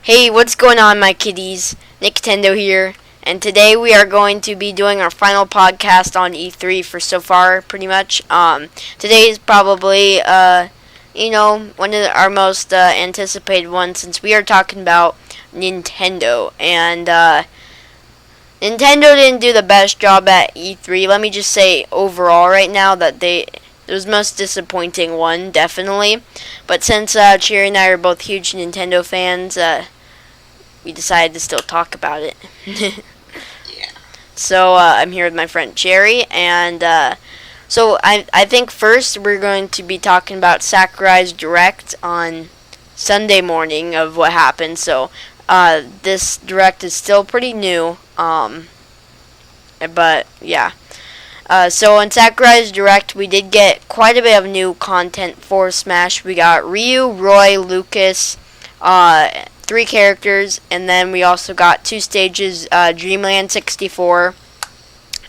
Hey, what's going on, my kiddies? Nintendo here, and today we are going to be doing our final podcast on E3 for so far, pretty much. Today is probably, one of our most anticipated ones since we are talking about Nintendo, and Nintendo didn't do the best job at E3. Let me just say overall right now that it was the most disappointing one, definitely. But since Cherry and I are both huge Nintendo fans, we decided to still talk about it. Yeah. So I'm here with my friend Cherry, and so I think first we're going to be talking about Sakurai's Direct on Sunday morning of what happened. So this Direct is still pretty new, but yeah. So in Sakurai's Direct, we did get quite a bit of new content for Smash. We got Ryu, Roy, Lucas, 3 characters, and then we also got 2 stages, Dreamland 64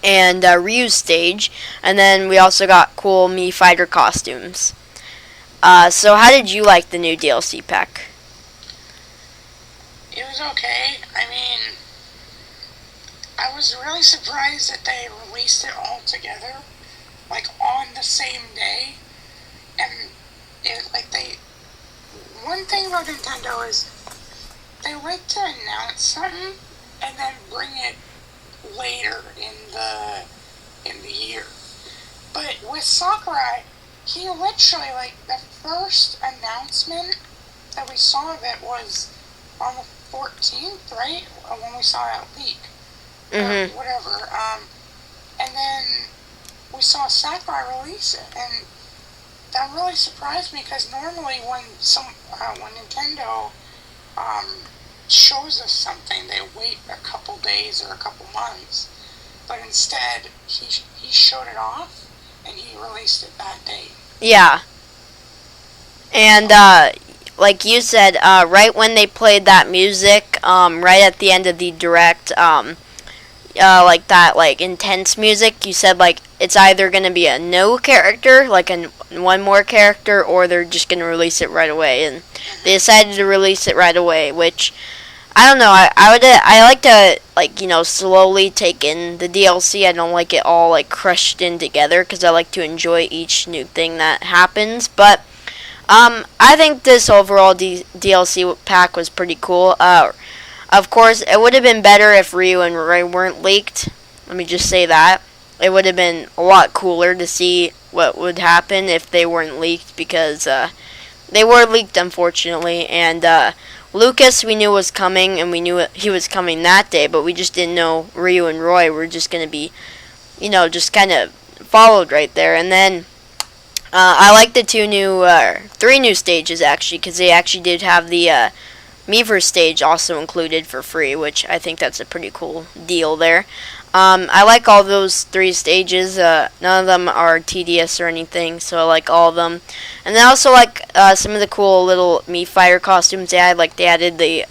and Ryu's stage, and then we also got cool Mii Fighter costumes. So how did you like the new DLC pack? It was okay. I mean, I was really surprised that they released it all together, like on the same day. And one thing about Nintendo is they like to announce something and then bring it later in the year. But with Sakurai, he literally, like, the first announcement that we saw of it was on the 14th, right? When we saw that leak. Mm-hmm. Or whatever. And then we saw Sakurai release it, and that really surprised me because normally when Nintendo shows us something, they wait a couple days or a couple months. But instead, he showed it off, and he released it that day. Yeah. And like you said, right when they played that music, right at the end of the Direct, like that, like intense music, you said like it's either gonna be a no character, like one more character, or they're just gonna release it right away. And they decided to release it right away, which I don't know. I like to, like, slowly take in the DLC. I don't like it all like crushed in together because I like to enjoy each new thing that happens. But I think this overall DLC pack was pretty cool. Of course, it would have been better if Ryu and Roy weren't leaked. Let me just say that. It would have been a lot cooler to see what would happen if they weren't leaked, because they were leaked, unfortunately. And Lucas, we knew was coming, and we knew he was coming that day, but we just didn't know Ryu and Roy were just going to be, just kind of followed right there. And then I like the 3 new stages, actually, because they actually did have the Miiverse stage also included for free, which I think that's a pretty cool deal there. I like all those 3 stages. None of them are tedious or anything, so I like all of them. And I also like some of the cool little Mii Fighter costumes they had. Like, they added the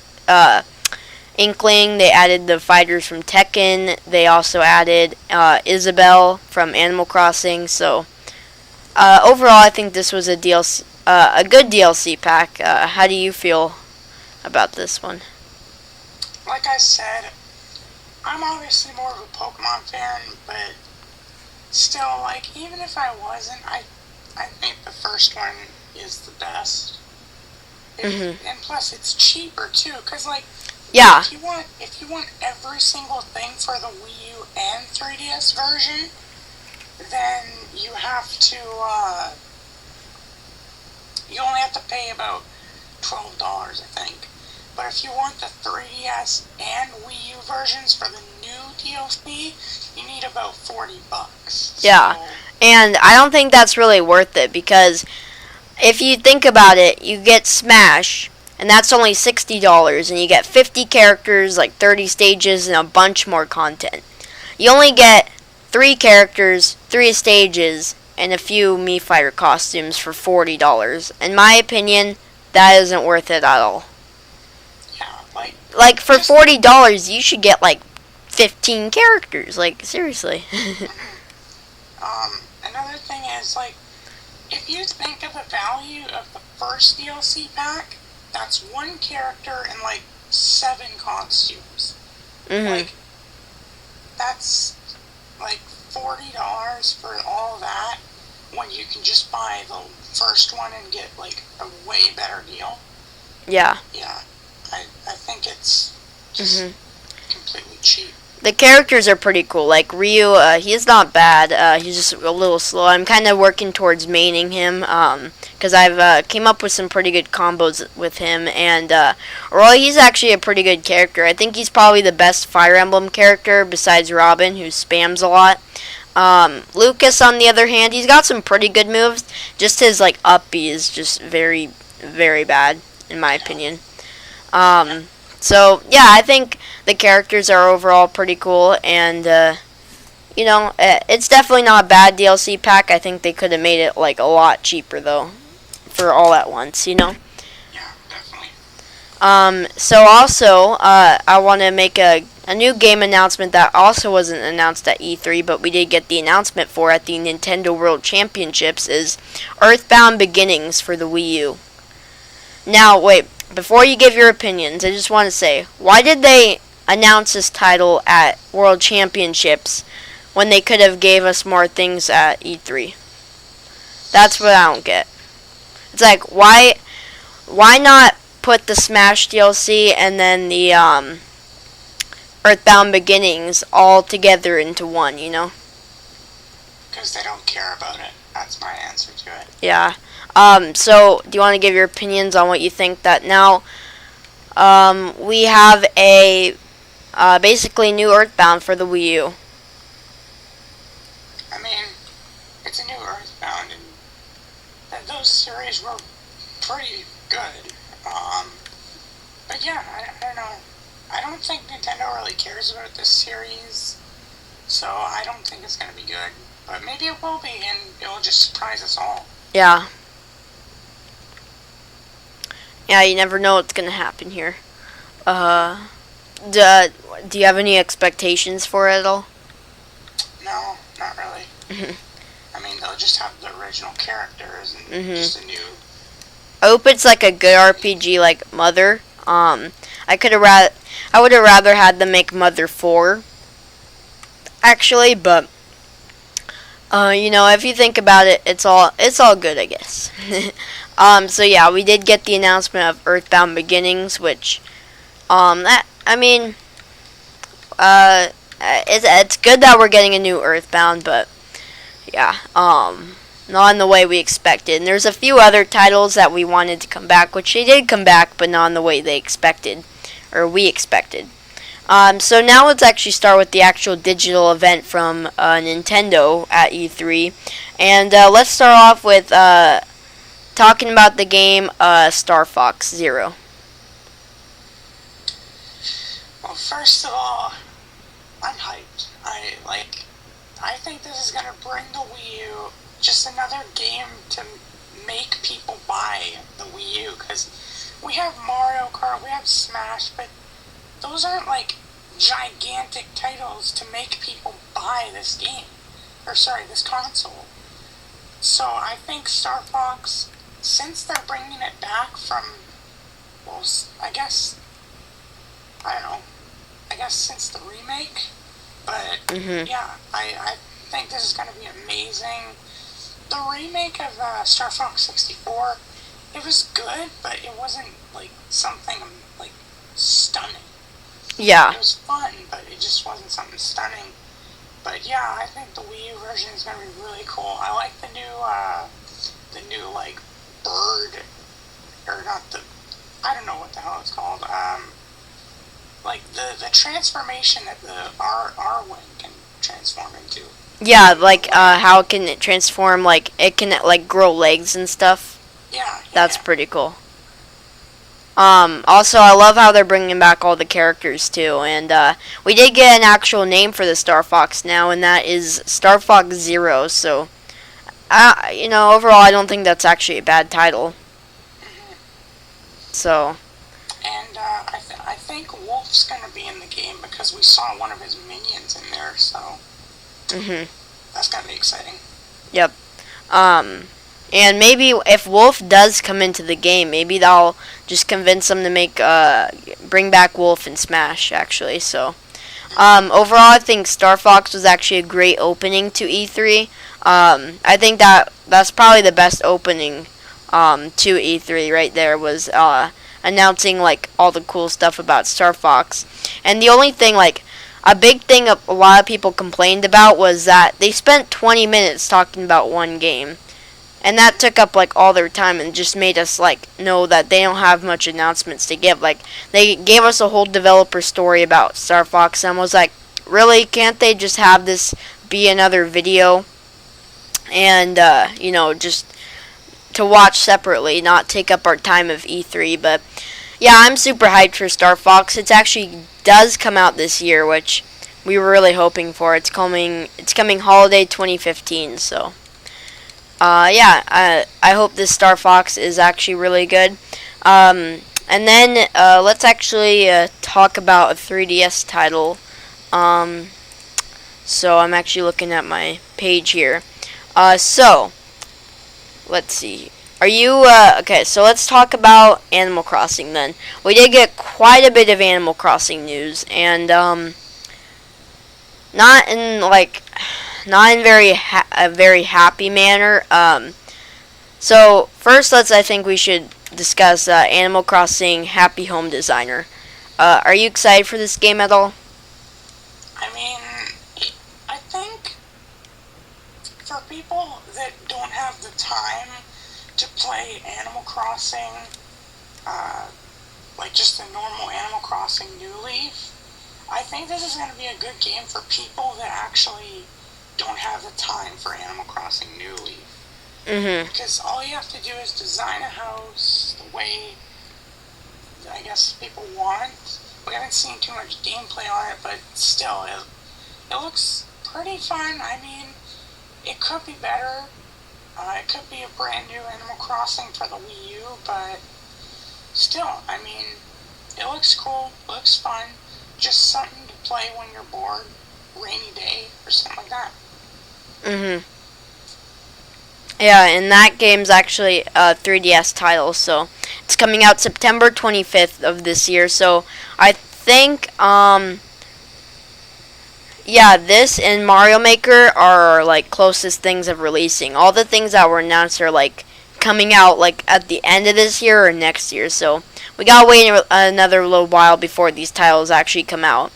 Inkling, they added the fighters from Tekken, they also added Isabelle from Animal Crossing. So overall, I think this was a good DLC pack. How do you feel about this one? Like I said, I'm obviously more of a Pokemon fan, but still, like, even if I wasn't, I think the first one is the best. Mm-hmm. And plus, it's cheaper too, because, like, yeah, if you want every single thing for the Wii U and 3DS version, then you have to you only have to pay about $12, I think. But if you want the 3DS and Wii U versions for the new DLC, you need about $40. Yeah, so, and I don't think that's really worth it, because if you think about it, you get Smash, and that's only $60, and you get 50 characters, like 30 stages, and a bunch more content. You only get 3 characters, 3 stages, and a few Mii Fighter costumes for $40. In my opinion, that isn't worth it at all. yeah, Like, for $40, you should get like 15 characters. Like, seriously. Another thing is, like, if you think of the value of the first DLC pack, that's one character and like 7 costumes. Like, that's like $40 for all that when you can just buy the first one and get like a way better deal. Yeah. Yeah. I think it's just completely cheap. The characters are pretty cool. Like Ryu, he's not bad. He's just a little slow. I'm kind of working towards maining him because I've came up with some pretty good combos with him. And Roy, he's actually a pretty good character. I think he's probably the best Fire Emblem character besides Robin, who spams a lot. Lucas, on the other hand, he's got some pretty good moves. Just his like up B is just very, very bad in my opinion. So yeah, I think the characters are overall pretty cool, and you know, it's definitely not a bad DLC pack. I think they could have made it like a lot cheaper though, for all at once. You know. Yeah, definitely. So also, I want to make a new game announcement that also wasn't announced at E3, but we did get the announcement for at the Nintendo World Championships, is Earthbound Beginnings for the Wii U. Now, wait, before you give your opinions, I just want to say, why did they announce this title at World Championships when they could have gave us more things at E3? That's what I don't get. It's like, why not put the Smash DLC and then the Earthbound Beginnings all together into one, you know? Because they don't care about it. That's my answer to it. Yeah. So, do you want to give your opinions on what you think that now we have a basically new Earthbound for the Wii U? I mean, it's a new Earthbound, and those series were pretty good. But yeah, I don't know. I don't think Nintendo really cares about this series, so I don't think it's going to be good. But maybe it will be, and it will just surprise us all. Yeah. Yeah, you never know what's gonna happen here. Do you have any expectations for it at all? No, not really. I mean, they'll just have the original characters and just a new... I hope it's like a good RPG like Mother. I would have rather had them make Mother 4, actually, but you know, if you think about it, it's all good, I guess. So yeah, we did get the announcement of Earthbound Beginnings, which it's good that we're getting a new Earthbound, but yeah, not in the way we expected. And there's a few other titles that we wanted to come back, which they did come back, but not in the way they expected, or we expected. So now let's actually start with the actual digital event from Nintendo at E3. And let's start off with talking about the game Star Fox Zero. Well, first of all, I'm hyped. I think this is going to bring the Wii U just another game to make people buy the Wii U. Because we have Mario Kart, we have Smash, but those aren't like gigantic titles to make people buy this game. This console. So I think Star Fox, since they're bringing it back from, well, I guess since the remake, but yeah, I think this is going to be amazing. The remake of Star Fox 64, it was good, but it wasn't like something like stunning. Yeah. It was fun, but it just wasn't something stunning. But yeah, I think the Wii U version is going to be really cool. I like the new like bird, or not the, I don't know what the hell it's called. Like the transformation that the R-Wing can transform into. Yeah, like how can it transform? Like it can like grow legs and stuff. Yeah. That's pretty cool. Also, I love how they're bringing back all the characters too, and we did get an actual name for the Star Fox now, and that is Star Fox Zero. So, you know, overall, I don't think that's actually a bad title. So. And I think Wolf's gonna be in the game because we saw one of his minions in there, so. That's gonna be exciting. Yep. And maybe if Wolf does come into the game, maybe that'll just convince them to bring back Wolf and Smash, actually. So, overall, I think Star Fox was actually a great opening to E3. I think that's probably the best opening to E3 right there, was announcing like all the cool stuff about Star Fox. And the only thing, like a big thing a lot of people complained about, was that they spent 20 minutes talking about one game. And that took up like all their time and just made us like know that they don't have much announcements to give. Like they gave us a whole developer story about Star Fox and was like, really, can't they just have this be another video and just to watch separately, not take up our time of E3? But yeah, I'm super hyped for Star Fox. It actually does come out this year, which we were really hoping for. It's coming holiday 2015, so I hope this Star Fox is actually really good. And then let's actually talk about a 3DS title. So I'm actually looking at my page here. So let's see. Are you okay? So let's talk about Animal Crossing then. We did get quite a bit of Animal Crossing news, and not in a very happy manner. So first, I think we should discuss Animal Crossing Happy Home Designer. Are you excited for this game at all? I mean, I think for people that don't have the time to play Animal Crossing, like just a normal Animal Crossing New Leaf, I think this is going to be a good game for people that actually don't have the time for Animal Crossing New Leaf. Mm-hmm. Because all you have to do is design a house the way I guess people want. We haven't seen too much gameplay on it, but still, it looks pretty fun. I mean, it could be better. It could be a brand new Animal Crossing for the Wii U, but still, I mean, it looks cool, looks fun. Just something to play when you're bored, rainy day, or something like that. Mm-hmm. Yeah, and that game's actually a 3DS title, so it's coming out September 25th of this year. So I think, this and Mario Maker are like closest things of releasing. All the things that were announced are like coming out like at the end of this year or next year. So we gotta wait another little while before these titles actually come out.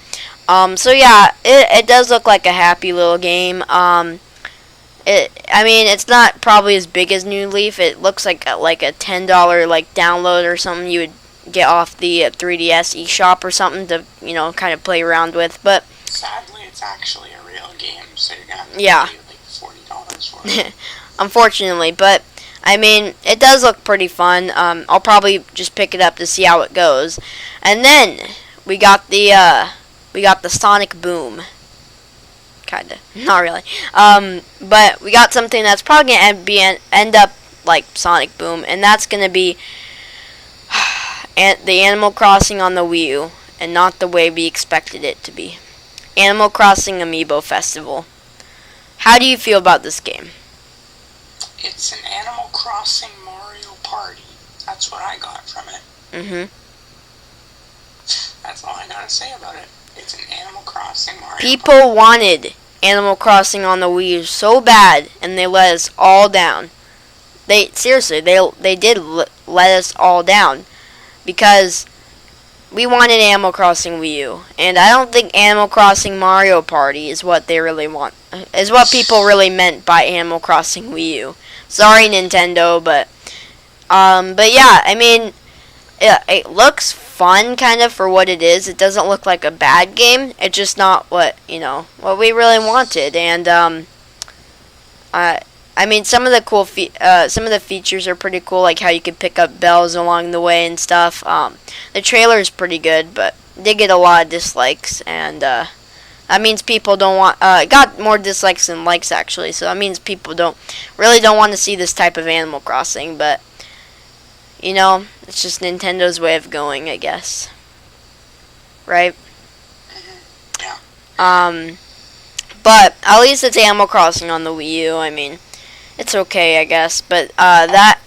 It does look like a happy little game. It's not probably as big as New Leaf. It looks like a $10 like download or something you would get off the 3DS eShop or something to kind of play around with. But sadly, it's actually a real game, so you're gonna have to pay like $40 for it. Unfortunately, but I mean, it does look pretty fun. I'll probably just pick it up to see how it goes. And then we got the Sonic Boom. Kinda, not really. But we got something that's probably gonna end up like Sonic Boom, and that's gonna be the Animal Crossing on the Wii U, and not the way we expected it to be. Animal Crossing Amiibo Festival. How do you feel about this game? It's an Animal Crossing Mario Party. That's what I got from it. Mm-hmm. That's all I gotta say about it. It's an Animal Crossing Mario People Party. wanted Animal Crossing on the Wii U so bad, and they let us all down. They did let us all down, because we wanted Animal Crossing Wii U, and I don't think Animal Crossing Mario Party is what they really want. Is what people really meant by Animal Crossing Wii U. Sorry, Nintendo, but yeah, I mean, it looks fun kind of for what it is. It doesn't look like a bad game. It's just not what we really wanted. And I mean, some of the features are pretty cool, like how you could pick up bells along the way and stuff. The trailer is pretty good, but did get a lot of dislikes, and that means people don't want. It got more dislikes than likes actually, so that means people don't want to see this type of Animal Crossing. But it's just Nintendo's way of going, I guess. Right? Yeah. But at least it's Animal Crossing on the Wii U. I mean, It's okay, I guess. But that,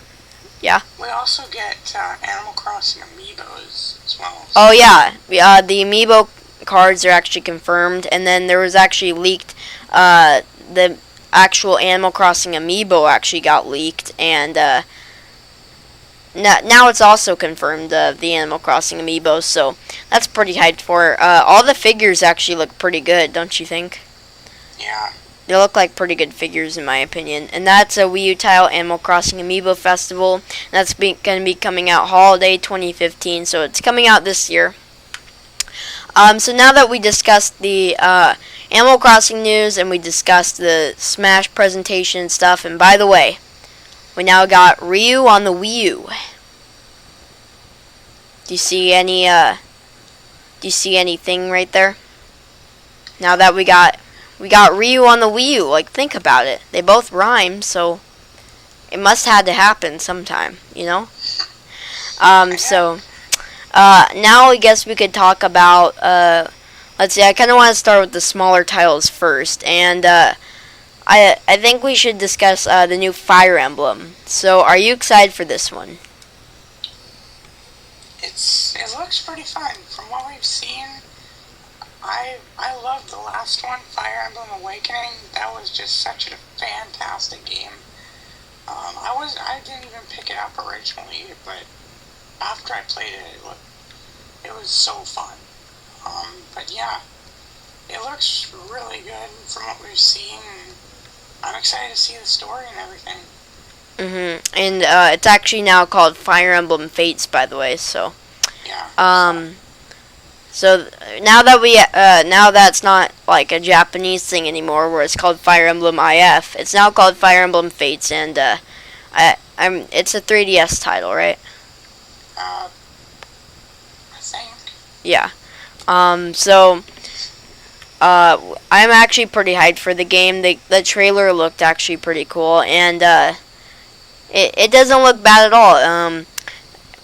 yeah. We also get Animal Crossing Amiibos as well. Oh yeah, the Amiibo cards are actually confirmed, and then there was actually leaked. The actual Animal Crossing Amiibo actually got leaked, and now it's also confirmed the Animal Crossing Amiibo. So that's pretty hyped for. All the figures actually look pretty good, don't you think? Yeah. They look like pretty good figures in my opinion. And that's a Wii U title, Animal Crossing Amiibo Festival. And that's going to be coming out holiday 2015, so it's coming out this year. So now that we discussed the Animal Crossing news and we discussed the Smash presentation and stuff, and by the way, we now got Ryu on the Wii U. Do you see any anything right there? Now that we got Ryu on the Wii U, like, think about it. They both rhyme, so it must had to happen sometime, you know? So, now I guess we could talk about, let's see, I kind of want to start with the smaller titles first, and, I think we should discuss, the new Fire Emblem. So, are you excited for this one? It looks pretty fun. From what we've seen, I loved the last one, Fire Emblem Awakening. That was just such a fantastic game. I didn't even pick it up originally, but after I played it, it was so fun. But yeah, it looks really good from what we've seen. I'm excited to see the story and everything. And it's actually now called Fire Emblem Fates, by the way. So yeah. So now that's not like a Japanese thing anymore, where it's called Fire Emblem IF. It's now called Fire Emblem Fates, and it's a 3DS title, right? I think. Yeah. So I'm actually pretty hyped for the game. The trailer looked actually pretty cool, and it doesn't look bad at all.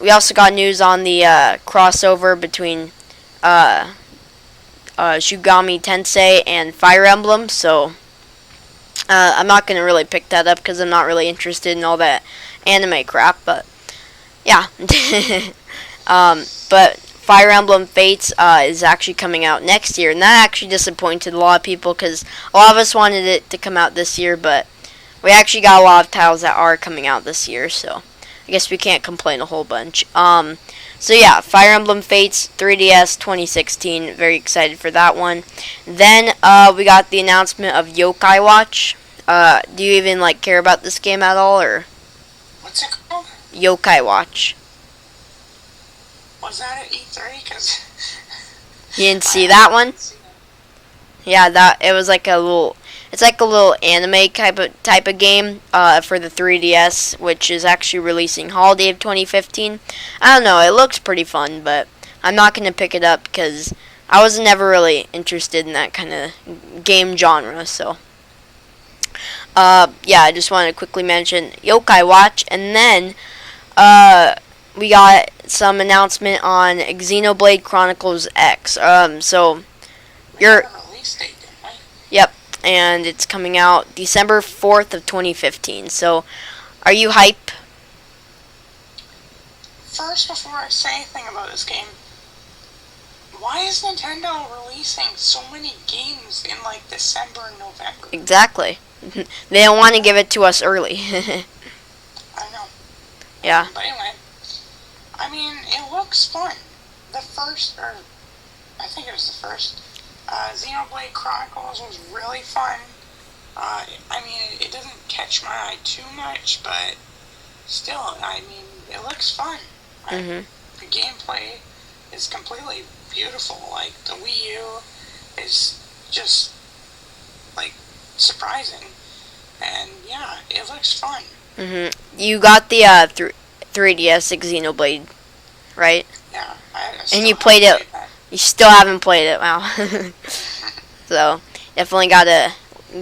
We also got news on the crossover between Shugami Tensei and Fire Emblem, so I'm not going to really pick that up because I'm not really interested in all that anime crap, but yeah. But Fire Emblem Fates is actually coming out next year, and that actually disappointed a lot of people because a lot of us wanted it to come out this year, but we actually got a lot of titles that are coming out this year, so I guess we can't complain a whole bunch. So yeah, Fire Emblem Fates 3DS 2016. Very excited for that one. Then we got the announcement of Yokaiwatch. Do you even care about this game at all, or? What's it called? Yokaiwatch. Was that at E3? Cause you didn't see that one? Yeah, it was like a little. It's like a little anime type of game for the 3DS, which is actually releasing holiday of 2015. I don't know, it looks pretty fun, but I'm not going to pick it up because I was never really interested in that kind of game genre, so. Yeah, I just wanted to quickly mention Yokaiwatch, and then we got some announcement on Xenoblade Chronicles X. So you're. Yep. And it's coming out December 4th of 2015. So, are you hype? First, before I say anything about this game, why is Nintendo releasing so many games in December and November? Exactly. They don't want to give it to us early. I know. Yeah. But anyway, I mean, it looks fun. The first, or I think it was the first, Xenoblade Chronicles was really fun. I mean, it doesn't catch my eye too much, but still, I mean, it looks fun. The gameplay is completely beautiful. The Wii U is just, surprising. And, yeah, it looks fun. You got the 3DS Xenoblade, right? Yeah. And you played it. You still haven't played it, wow. So, definitely gotta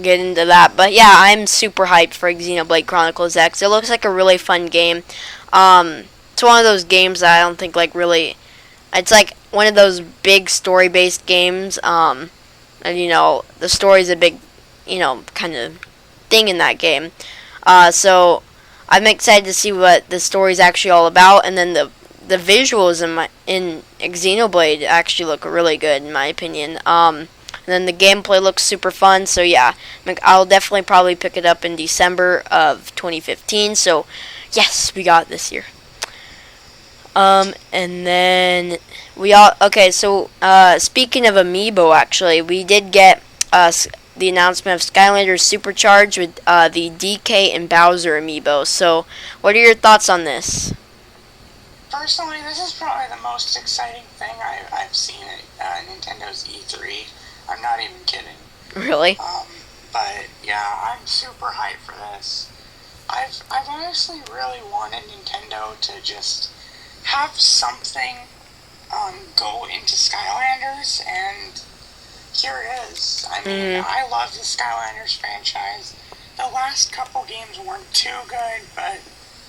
get into that. But yeah, I'm super hyped for Xenoblade Chronicles X. It looks like a really fun game. It's one of those games that I don't think really. It's like one of those big story-based games. And the story's a big, kind of thing in that game. So I'm excited to see what the story's actually all about, and then the visuals in Xenoblade actually look really good in my opinion. And then the gameplay looks super fun. So yeah, I'll definitely probably pick it up in December of 2015. So yes, we got it this year. And then so speaking of Amiibo, actually, we did get the announcement of Skylanders Supercharge with the DK and Bowser Amiibo. So what are your thoughts on this? Personally, this is probably the most exciting thing I've seen at Nintendo's E3. I'm not even kidding. Really? But yeah, I'm super hyped for this. I've honestly really wanted Nintendo to just have something go into Skylanders, and here it is. I mean, I love the Skylanders franchise. The last couple games weren't too good, but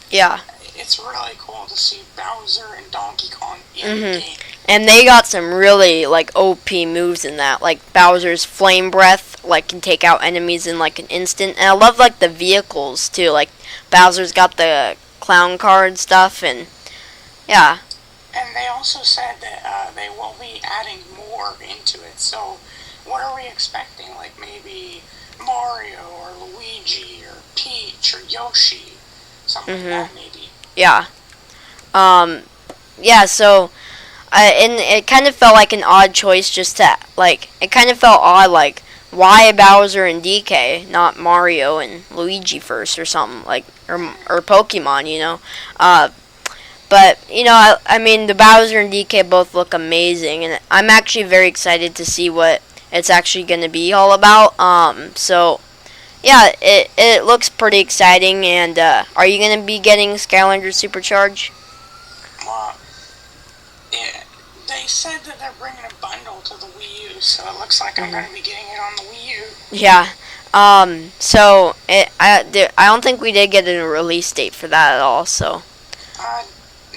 yeah, it's really cool to see Bowser and Donkey Kong in the game. And they got some really like OP moves in that, like Bowser's Flame Breath, like can take out enemies in like an instant. And I love like the vehicles too, like Bowser's got the clown car and stuff, and yeah. And they also said that they will be adding more into it. So what are we expecting? Like maybe Mario or Luigi or Peach or Yoshi, something like that maybe. Yeah. Yeah. So. And it kind of felt like an odd choice, just to like. It kind of felt odd, like why Bowser and DK, not Mario and Luigi first or something like, or Pokemon, you know. But you know, I mean, the Bowser and DK both look amazing, and I'm actually very excited to see what it's actually going to be all about. So yeah, it looks pretty exciting. And are you going to be getting Skylanders Supercharge? They said that they're bringing a bundle to the Wii U, so it looks like I'm going to be getting it on the Wii U. Yeah. So I don't think we did get a release date for that at all. So.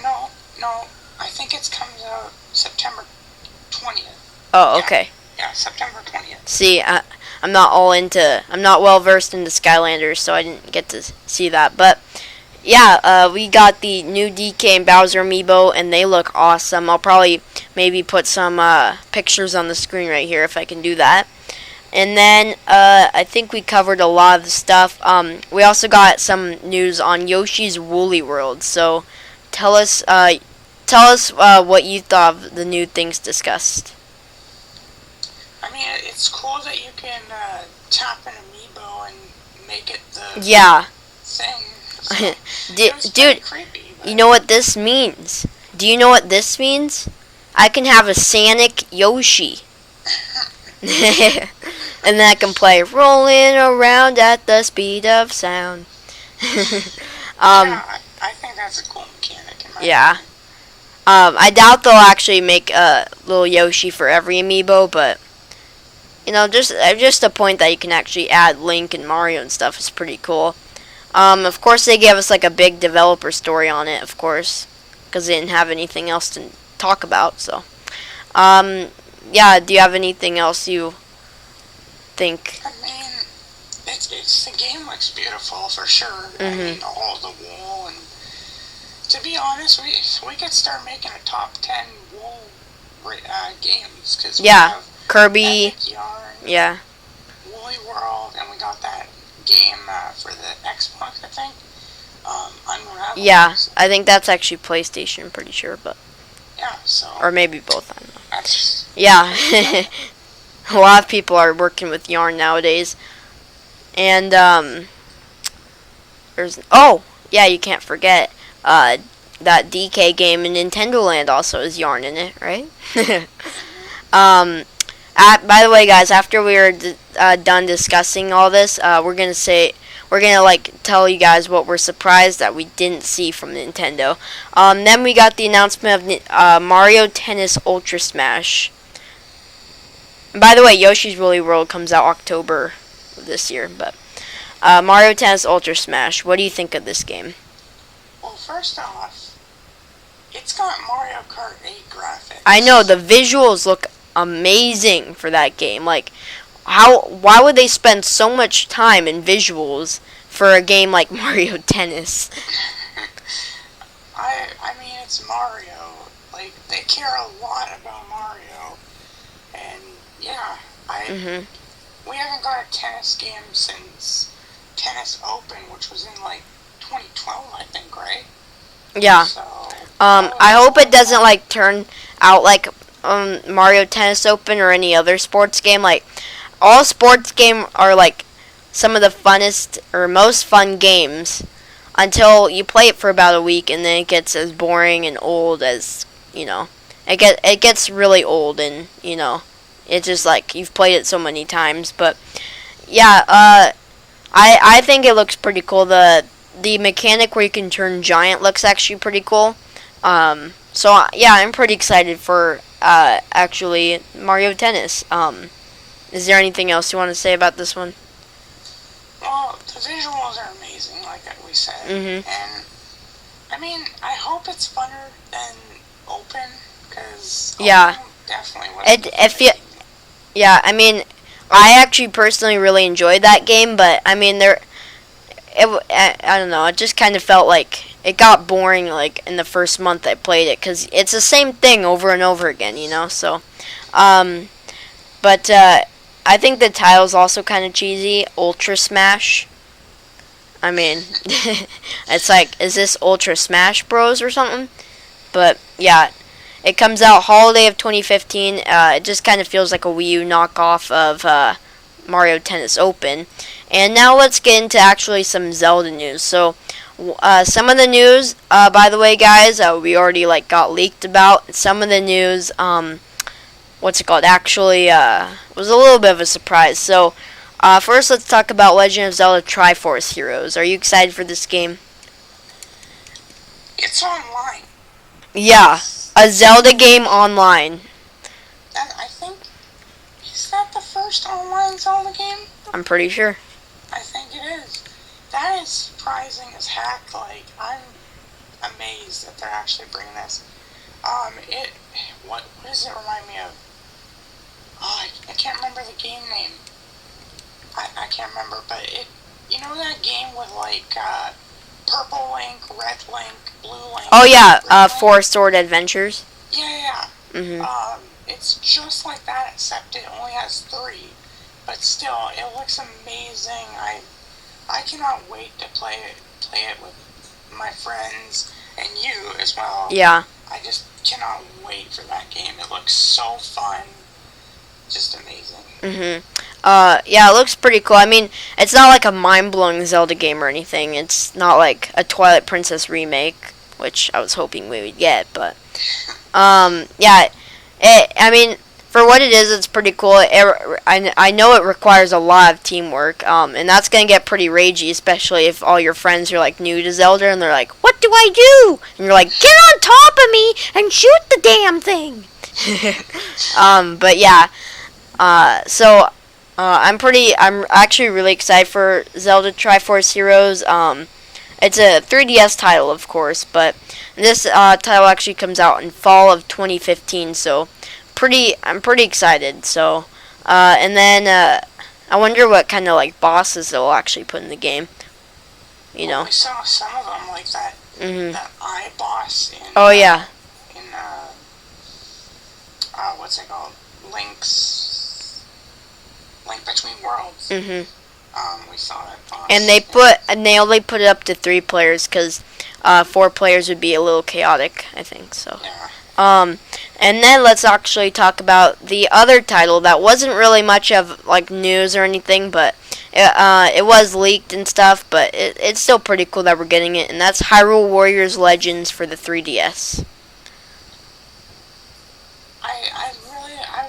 No. I think it comes out September 20th. Oh, okay. Yeah, September 20th. See, I'm not well versed into Skylanders, so I didn't get to see that, but. Yeah, we got the new DK and Bowser Amiibo, and they look awesome. I'll probably maybe put some pictures on the screen right here if I can do that. And then I think we covered a lot of the stuff. We also got some news on Yoshi's Woolly World. So tell us what you thought of the new things discussed. I mean, it's cool that you can tap an Amiibo and make it the thing. So, dude, creepy, you know what this means? Do you know what this means? I can have a Sonic Yoshi. And then I can play Rolling Around at the Speed of Sound. I think that's a cool mechanic in my opinion. I doubt they'll actually make a little Yoshi for every Amiibo, but you know, just a point that you can actually add Link and Mario and stuff is pretty cool. Of course, they gave us like a big developer story on it, of course, because they didn't have anything else to talk about. So, yeah. Do you have anything else you think? I mean, the game looks beautiful for sure. I mean, all the wool, and to be honest, we could start making a top 10 wool games, because we have Kirby, Epic Yarn, Woolly World, and we got that game for the Xbox, I think. Unravel. Yeah, I think that's actually PlayStation, I'm pretty sure, but yeah, so or maybe both. I don't know. That's A lot of people are working with Yarn nowadays, and there's you can't forget that DK game in Nintendo Land also has Yarn in it, right? By the way, guys, after we are done discussing all this, we're gonna like tell you guys what we're surprised that we didn't see from Nintendo. Then we got the announcement of Mario Tennis Ultra Smash. And by the way, Yoshi's Woolly World comes out October of this year, but Mario Tennis Ultra Smash. What do you think of this game? Well, first off, it's got Mario Kart 8 graphics. I know the visuals look amazing for that game. Like, why would they spend so much time in visuals for a game like Mario Tennis. I mean, it's Mario. Like, they care a lot about Mario. And, yeah, we haven't got a tennis game since Tennis Open, which was in, like, 2012, I think, right? Yeah. So, I hope it doesn't, like, turn out like Mario Tennis Open or any other sports game. Like, all sports games are, like, some of the funnest or most fun games until you play it for about a week, and then it gets as boring and old as, you know, it gets really old, and, you know, it's just like you've played it so many times. But yeah, I think it looks pretty cool. The mechanic where you can turn giant looks actually pretty cool. So yeah, I'm pretty excited for actually Mario Tennis. Is there anything else you want to say about this one? Well, the visuals are amazing, like we said, and I mean, I hope it's funner than Open, because yeah, definitely was. Yeah, I mean, I actually personally really enjoyed that game, but I mean, I don't know, it just kind of felt like it got boring like in the first month I played it, because it's the same thing over and over again, you know. So, but I think the title's also kind of cheesy. Ultra Smash. I mean, it's like, is this Ultra Smash Bros or something? But yeah, it comes out holiday of 2015. It just kind of feels like a Wii U knockoff of Mario Tennis Open. And now let's get into actually some Zelda news. So some of the news, by the way, guys, we already like got leaked about. Some of the news, what's it called? Actually, was a little bit of a surprise. So first, let's talk about Legend of Zelda TriForce Heroes. Are you excited for this game? It's online. Yeah, a Zelda game online. And I think, is that the first online Zelda game? I'm pretty sure. I think it is. That is surprising as heck. Like, I'm amazed that they're actually bringing this. What does it remind me of? Oh, I can't remember the game name. I can't remember, but you know that game with, like, Purple Link, Red Link, Blue Link? Oh yeah, Four Sword Adventures. Yeah. It's just like that, except it only has 3. But still, it looks amazing. I cannot wait to play it with my friends and you as well. Yeah. I just cannot wait for that game. It looks so fun. Just amazing. Yeah, it looks pretty cool. I mean, it's not like a mind-blowing Zelda game or anything. It's not like a Twilight Princess remake, which I was hoping we would get, but yeah, I mean, for what it is, it's pretty cool. I know it requires a lot of teamwork, and that's gonna get pretty ragey, especially if all your friends are like new to Zelda and they're like, "What do I do?" And you're like, "Get on top of me and shoot the damn thing." But yeah, so I'm actually really excited for Zelda Triforce Heroes. It's a 3DS title, of course, but this title actually comes out in fall of 2015, so I'm pretty excited. So, and then I wonder what kind of like bosses they'll actually put in the game. You know. We saw some of them, like that eye boss in. Oh yeah. In what's it called? Link Between Worlds. We saw that boss. And they only put it up to 3 players because 4 players would be a little chaotic, I think. So. Yeah. And then let's actually talk about the other title that wasn't really much of like news or anything, but it was leaked and stuff. But it's still pretty cool that we're getting it, and that's Hyrule Warriors Legends for the 3DS. I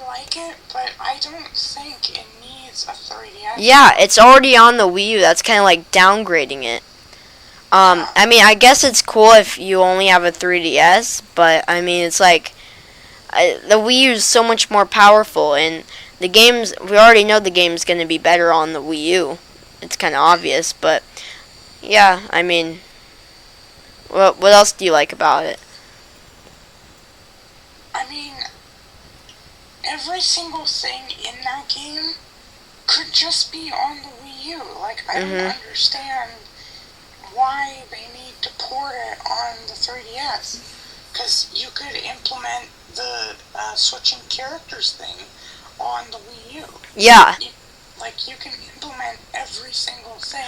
like it, but I don't think it needs a 3DS. Yeah, it's already on the Wii U. That's kind of like downgrading it. I mean, I guess it's cool if you only have a 3DS, but I mean, it's like the Wii U is so much more powerful, and the games, we already know the game's going to be better on the Wii U. It's kind of obvious, but yeah, I mean, what else do you like about it? I mean, every single thing in that game could just be on the Wii U. Like, I don't understand why they need to port it on the 3DS. Because you could implement the switching characters thing on the Wii U. Yeah. You can implement every single thing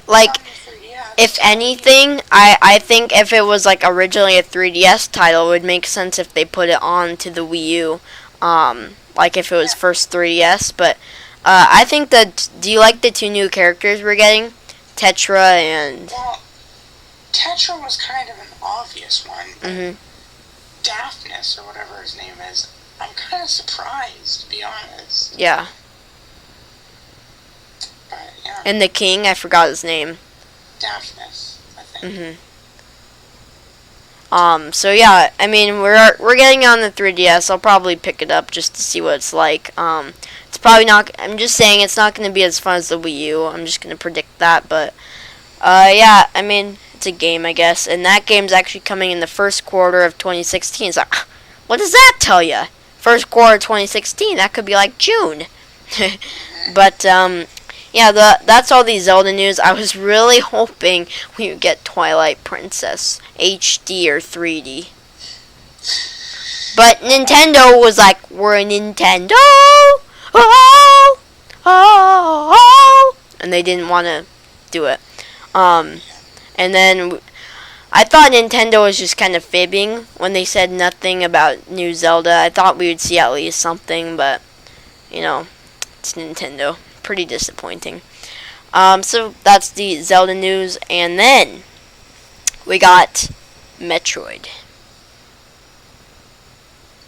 like, on the 3DS. If anything, I think if it was like originally a 3DS title, it would make sense if they put it on to the Wii U. Like if it was first 3DS. But I think that, do you like the two new characters we're getting? Tetra and... Well, Tetra was kind of an obvious one. Daphnis, or whatever his name is, I'm kind of surprised, to be honest. Yeah. But, yeah. And the king, I forgot his name. Daphnis, I think. So yeah, I mean, we're getting on the 3DS. I'll probably pick it up just to see what it's like. It's probably not, I'm just saying it's not going to be as fun as the Wii U. I'm just going to predict that, but yeah, I mean, it's a game, I guess, and that game's actually coming in the first quarter of 2016. So, what does that tell you? First quarter 2016, that could be like June. But yeah, that's all the Zelda news. I was really hoping we would get Twilight Princess HD or 3D. But Nintendo was like, we're a Nintendo! Oh! Oh! Oh! And they didn't want to do it. And then I thought Nintendo was just kind of fibbing when they said nothing about new Zelda. I thought we would see at least something, but, you know, it's Nintendo. Pretty disappointing. So that's the Zelda news, and then we got Metroid.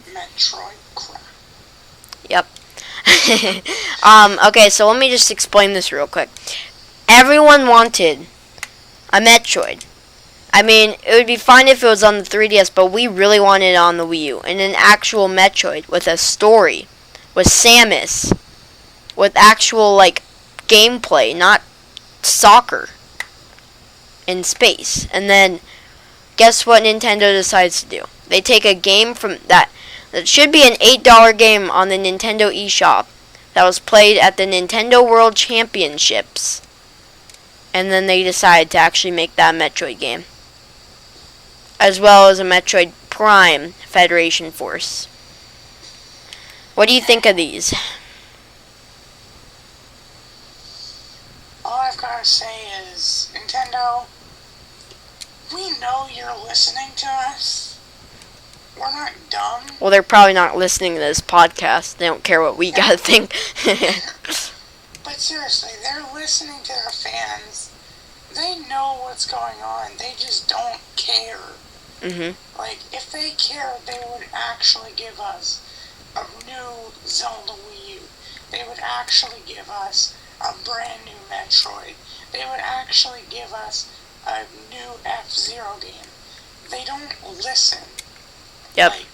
Metroid crap. Yep. Okay, so let me just explain this real quick. Everyone wanted a Metroid. I mean, it would be fine if it was on the 3DS, but we really wanted it on the Wii U. And an actual Metroid with a story, with Samus, with actual, like, gameplay, not soccer in space. And then, guess what Nintendo decides to do? They take a game from that should be an $8 game on the Nintendo eShop that was played at the Nintendo World Championships. And then they decide to actually make that Metroid game. As well as a Metroid Prime Federation Force. What do you think of these? All I've got to say is, Nintendo, we know you're listening to us. We're not dumb. Well, they're probably not listening to this podcast. They don't care what we gotta think. But seriously, they're listening to their fans. They know what's going on. They just don't care. Like, if they cared, they would actually give us a new Zelda Wii U. They would actually give us a brand new Metroid. They would actually give us a new F-Zero game. They don't listen. Yep. Like,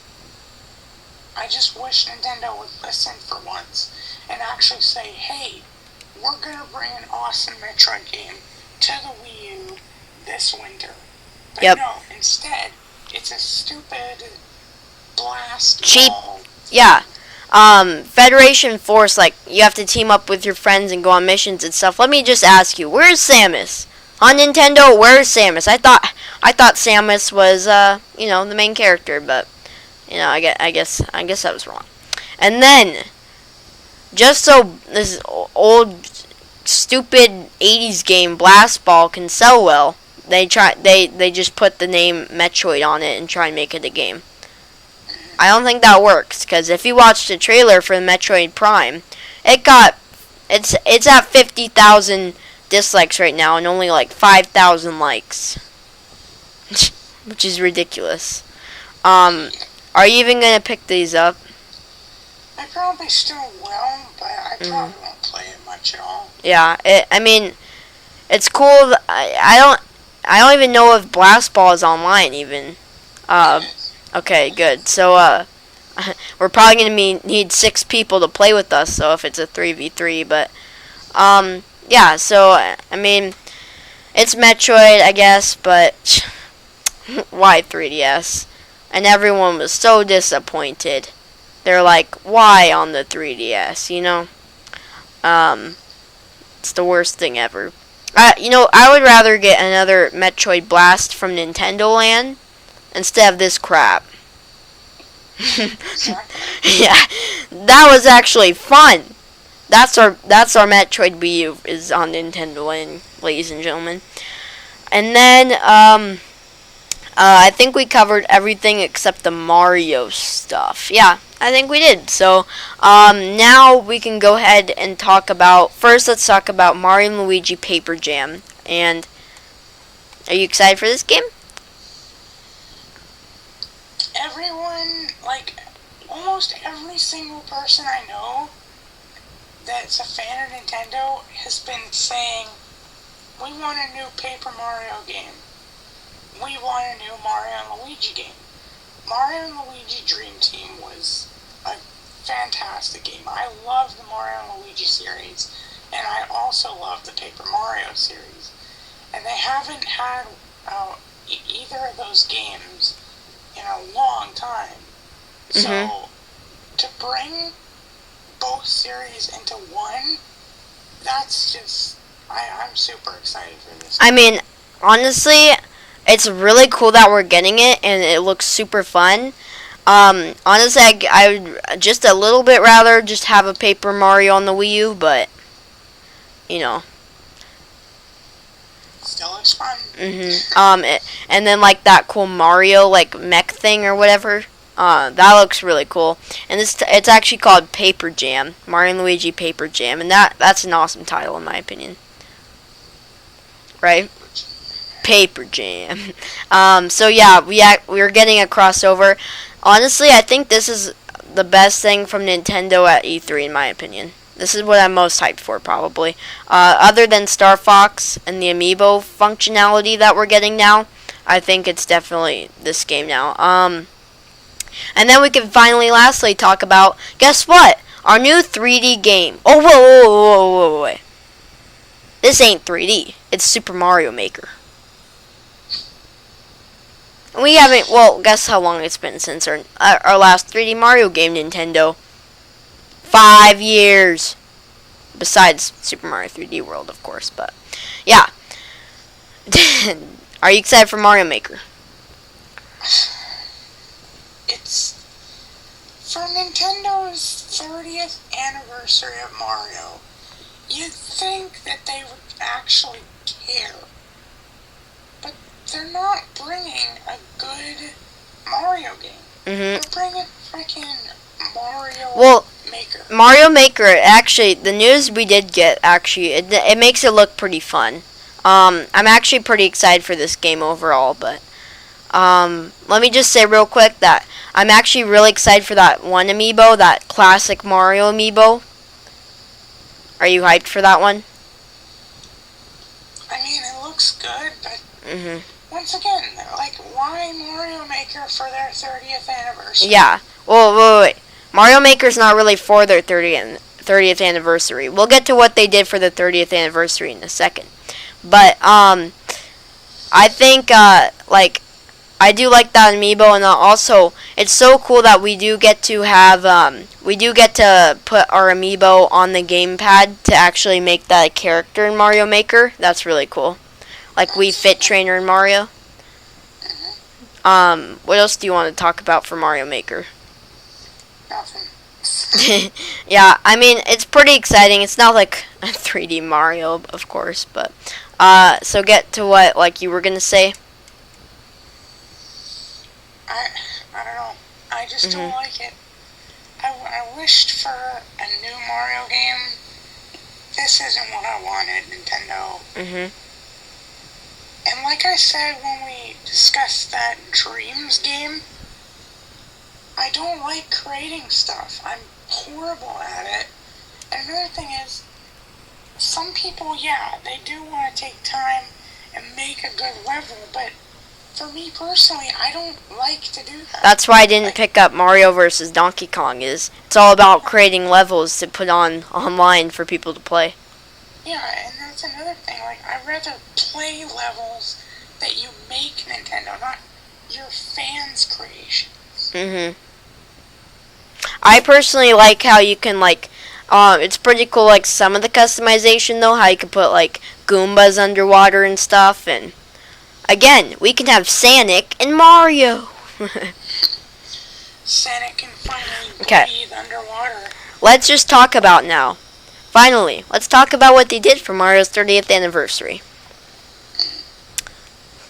I just wish Nintendo would listen for once and actually say, hey, we're going to bring an awesome Metroid game to the Wii U this winter. But no, instead, it's a stupid blast cheap ball. Yeah. Federation Force, like, you have to team up with your friends and go on missions and stuff. Let me just ask you, where's Samus? On Nintendo, where's Samus? I thought Samus was, you know, the main character, but, you know, I guess I was wrong. And then, just so this old, stupid 80s game, Blast Ball, can sell well, they just put the name Metroid on it and try and make it a game. I don't think that works, because if you watch the trailer for the Metroid Prime, it's at 50,000 dislikes right now and only like 5,000 likes. Which is ridiculous. Are you even going to pick these up? I probably still will, but I probably won't play it much at all. Yeah, I mean, it's cool. I don't even know if Blast Ball is online even. Okay, good. So, we're probably going to need 6 people to play with us, so if it's a 3v3, but, yeah, so, I mean, it's Metroid, I guess, but why 3DS? And everyone was so disappointed. They're like, why on the 3DS, you know? It's the worst thing ever. I would rather get another Metroid Blast from Nintendo Land instead of this crap. Yeah, that was actually fun. That's our Metroid Wii U is on Nintendo Land, ladies and gentlemen. And then I think we covered everything except the Mario stuff. Yeah, I think we did. So now we can go ahead and talk about. First, let's talk about Mario and Luigi Paper Jam. And are you excited for this game? Everyone, like, almost every single person I know that's a fan of Nintendo has been saying, we want a new Paper Mario game. We want a new Mario and Luigi game. Mario and Luigi Dream Team was a fantastic game. I love the Mario and Luigi series, and I also love the Paper Mario series. And they haven't had either of those games in a long time. So, to bring both series into one, that's just, I'm super excited for this. I mean, honestly, it's really cool that we're getting it, and it looks super fun. Honestly, I would just a little bit rather just have a Paper Mario on the Wii U, but, you know. Still looks fun. And then, like, that cool Mario, like, mech thing or whatever. That looks really cool. And it's actually called Paper Jam. Mario and Luigi Paper Jam. And that's an awesome title, in my opinion. Right? Paper Jam. So yeah, we're getting a crossover. Honestly, I think this is the best thing from Nintendo at E3, in my opinion. This is what I'm most hyped for, probably. Other than Star Fox and the Amiibo functionality that we're getting now, I think it's definitely this game now. And then we can finally, lastly, talk about, guess what? Our new 3D game. Oh, whoa. This ain't 3D. It's Super Mario Maker. We haven't, well, guess how long it's been since our last 3D Mario game, Nintendo. 5 years. Besides Super Mario 3D World, of course, but, yeah. Are you excited for Mario Maker? It's for Nintendo's 30th anniversary of Mario. You'd think that they would actually care. But they're not bringing a good Mario game. They're bringing freaking Mario Maker. Mario Maker, actually, the news we did get, actually, it makes it look pretty fun. I'm actually pretty excited for this game overall, but let me just say real quick that I'm actually really excited for that one Amiibo, that classic Mario Amiibo. Are you hyped for that one? I mean, it looks good, but once again, like, why Mario Maker for their 30th anniversary? Yeah. Well, wait. Mario Maker's not really for their 30th anniversary. We'll get to what they did for the 30th anniversary in a second. But, I think, like, I do like that Amiibo, and also, it's so cool that we do get to have, we do get to put our Amiibo on the gamepad to actually make that a character in Mario Maker. That's really cool. Like Wii Fit Trainer in Mario. What else do you want to talk about for Mario Maker? Nothing. Yeah, I mean, it's pretty exciting. It's not like a 3D Mario, of course, but, so get to what, like, you were gonna say? I don't know. I just don't like it. I wished for a new Mario game. This isn't what I wanted, Nintendo. And like I said when we discussed that Dreams game, I don't like creating stuff. I'm horrible at it. And another thing is, some people, yeah, they do want to take time and make a good level, but for me personally, I don't like to do that. That's why I didn't pick up Mario vs. Donkey Kong. It's all about creating levels to put online for people to play. Yeah, and that's another thing. Like, I'd rather play levels that you make, Nintendo, not your fans' creations. I personally like how you can, like, It's pretty cool, like some of the customization though, how you can put like Goombas underwater and stuff, and again, we can have Sonic and Mario. Sonic can finally breathe underwater. Let's just talk about now. Finally, let's talk about what they did for Mario's 30th anniversary.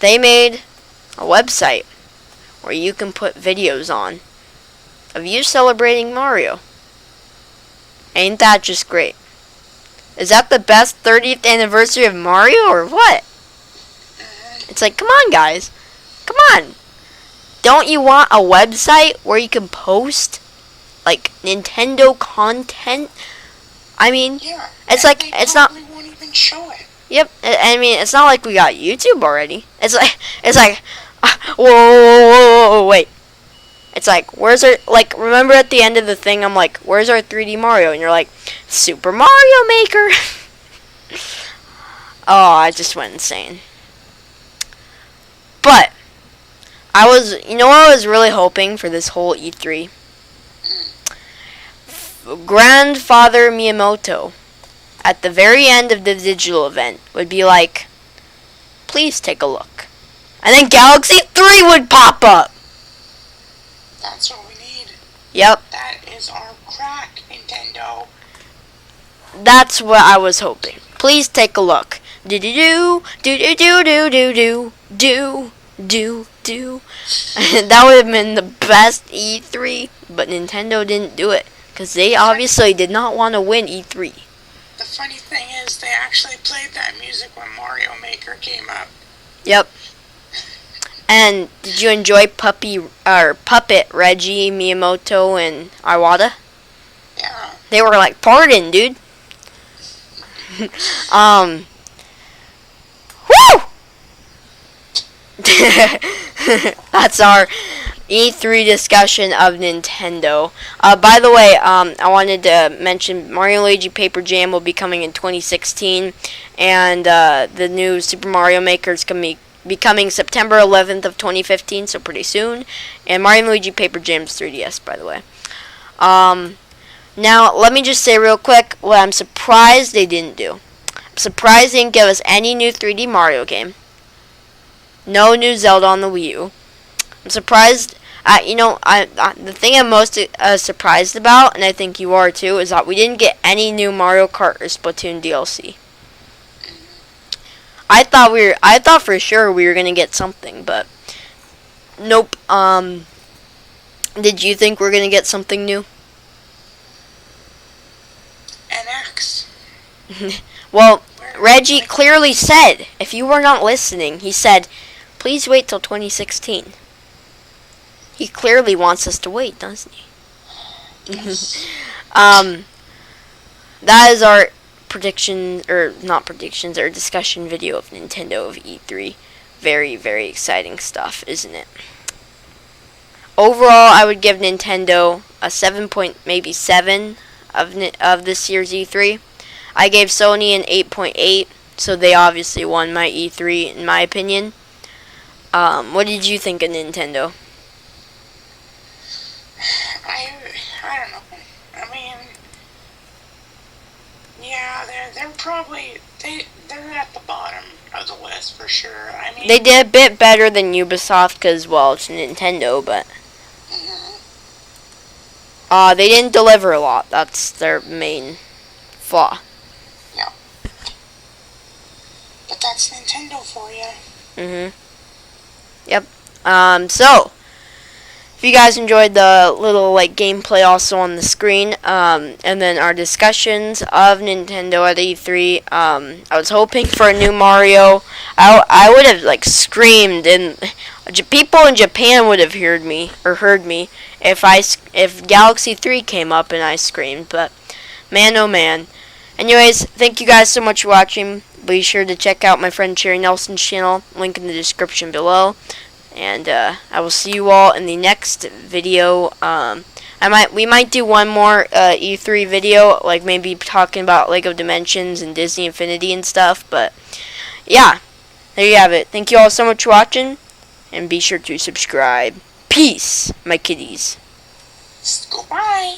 They made a website where you can put videos on of you celebrating Mario. Ain't that just great? Is that the best 30th anniversary of Mario or what? It's like, come on guys. Come on. Don't you want a website where you can post like Nintendo content? I mean, yeah, it's like it's not. Won't even show it. Yep, I mean it's not like we got YouTube already. It's like, whoa, wait. It's like, where's our, like, remember at the end of the thing, I'm like, where's our 3D Mario? And you're like, Super Mario Maker. Oh, I just went insane. But you know what I was really hoping for this whole E3? Grandfather Miyamoto, at the very end of the digital event, would be like, please take a look. And then Galaxy 3 would pop up. That's what we need. Yep. That is our crack, Nintendo. That's what I was hoping. Please take a look. Do do do do do do do do do do. That would have been the best E3, but Nintendo didn't do it because they obviously did not want to win E3. The funny thing is, they actually played that music when Mario Maker came up. Yep. And did you enjoy Puppet Reggie, Miyamoto, and Iwata? Yeah. They were like, pardon, dude. Woo! That's our E3 discussion of Nintendo. By the way, I wanted to mention Mario and Luigi Paper Jam will be coming in 2016, and the new Super Mario Maker is going to be coming September 11th of 2015, so pretty soon. And Mario and Luigi Paper Jam's 3DS, by the way. Now, let me just say real quick what I'm surprised they didn't do. I'm surprised they didn't give us any new 3D Mario game. No new Zelda on the Wii U. I'm surprised. The thing I'm most surprised about, and I think you are too, is that we didn't get any new Mario Kart or Splatoon DLC. I thought for sure we were gonna get something, but nope. Did you think we're gonna get something new? NX. Well, Reggie clearly said, if you were not listening, he said, please wait till 2016. He clearly wants us to wait, doesn't he? Yes. That is our predictions, or not predictions, our discussion video of Nintendo of E3. Very, very exciting stuff, isn't it? Overall, I would give Nintendo a 7 of this year's E3. I gave Sony an 8.8, so they obviously won my E3 in my opinion. What did you think of Nintendo? I don't know. I mean, yeah, they're probably they're at the bottom of the list for sure. I mean, They did a bit better than Ubisoft because, well, it's Nintendo, but they didn't deliver a lot. That's their main flaw. Yeah. But that's Nintendo for you. Yep. So if you guys enjoyed the little like gameplay also on the screen, and then our discussions of Nintendo at E3, I was hoping for a new Mario. I would have like screamed, and people in Japan would have heard me if Galaxy 3 came up and I screamed. But man, oh man. Anyways, thank you guys so much for watching. Be sure to check out my friend Cherrynelson's channel, link in the description below. And I will see you all in the next video. We might do one more E3 video, like maybe talking about Lego Dimensions and Disney Infinity and stuff. But yeah, there you have it. Thank you all so much for watching, and be sure to subscribe. Peace, my kitties. Goodbye.